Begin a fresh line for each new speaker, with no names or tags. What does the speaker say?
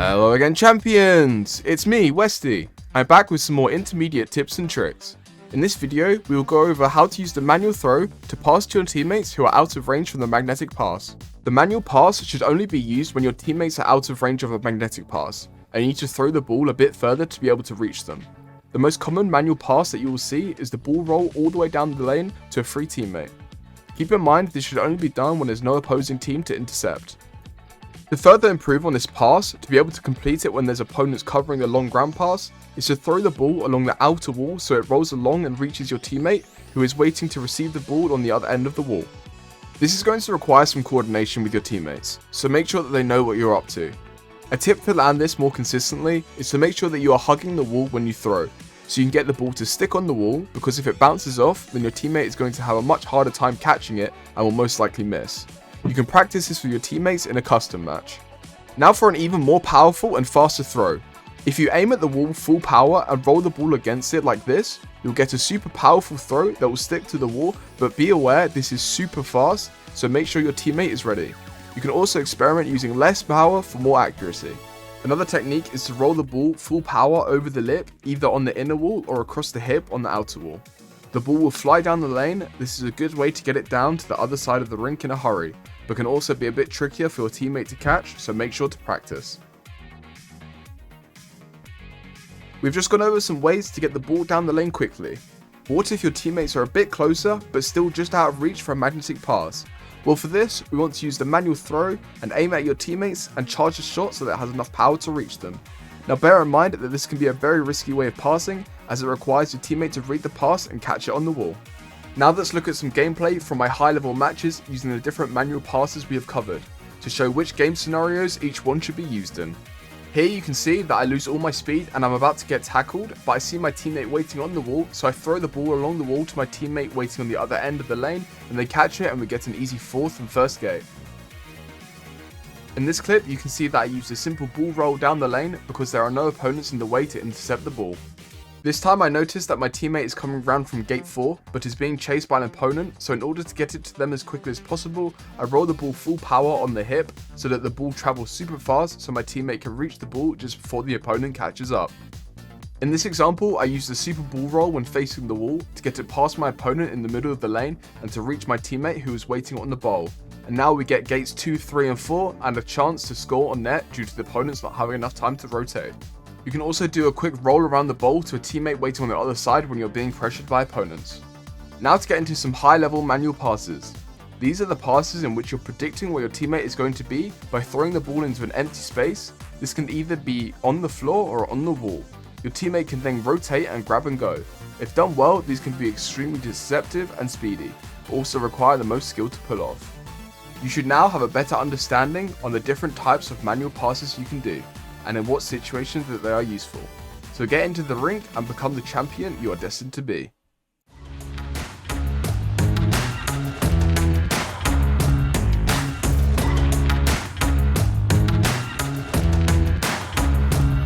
Hello again, champions! It's me, Westie. I'm back with some more intermediate tips and tricks. In this video, we will go over how to use the manual throw to pass to your teammates who are out of range from the magnetic pass. The manual pass should only be used when your teammates are out of range of a magnetic pass, and you need to throw the ball a bit further to be able to reach them. The most common manual pass that you will see is the ball roll all the way down the lane to a free teammate. Keep in mind this should only be done when there's no opposing team to intercept. To further improve on this pass, to be able to complete it when there's opponents covering the long ground pass, is to throw the ball along the outer wall so it rolls along and reaches your teammate who is waiting to receive the ball on the other end of the wall. This is going to require some coordination with your teammates, so make sure that they know what you're up to. A tip to land this more consistently is to make sure that you are hugging the wall when you throw, so you can get the ball to stick on the wall, because if it bounces off, then your teammate is going to have a much harder time catching it and will most likely miss. You can practice this with your teammates in a custom match. Now for an even more powerful and faster throw. If you aim at the wall full power and roll the ball against it like this, you'll get a super powerful throw that will stick to the wall, but be aware this is super fast, so make sure your teammate is ready. You can also experiment using less power for more accuracy. Another technique is to roll the ball full power over the lip, either on the inner wall or across the hip on the outer wall. The ball will fly down the lane. This is a good way to get it down to the other side of the rink in a hurry, but can also be a bit trickier for your teammate to catch, so make sure to practice. We've just gone over some ways to get the ball down the lane quickly. What if your teammates are a bit closer, but still just out of reach for a magnetic pass? Well, for this, we want to use the manual throw and aim at your teammates and charge a shot so that it has enough power to reach them. Now bear in mind that this can be a very risky way of passing, as it requires your teammate to read the pass and catch it on the wall. Now let's look at some gameplay from my high level matches using the different manual passes we have covered, to show which game scenarios each one should be used in. Here you can see that I lose all my speed and I'm about to get tackled, but I see my teammate waiting on the wall, so I throw the ball along the wall to my teammate waiting on the other end of the lane, and they catch it and we get an easy fourth and first game. In this clip you can see that I used a simple ball roll down the lane because there are no opponents in the way to intercept the ball. This time I noticed that my teammate is coming round from gate 4 but is being chased by an opponent, so in order to get it to them as quickly as possible, I roll the ball full power on the hip so that the ball travels super fast so my teammate can reach the ball just before the opponent catches up. In this example, I used the super ball roll when facing the wall to get it past my opponent in the middle of the lane and to reach my teammate who was waiting on the bowl. And now we get gates 2, 3 and 4 and a chance to score on net due to the opponents not having enough time to rotate. You can also do a quick roll around the bowl to a teammate waiting on the other side when you're being pressured by opponents. Now to get into some high level manual passes. These are the passes in which you're predicting where your teammate is going to be by throwing the ball into an empty space. This can either be on the floor or on the wall. Your teammate can then rotate and grab and go. If done well, these can be extremely deceptive and speedy, but also require the most skill to pull off. You should now have a better understanding on the different types of manual passes you can do, and in what situations that they are useful. So get into the rink and become the champion you are destined to be.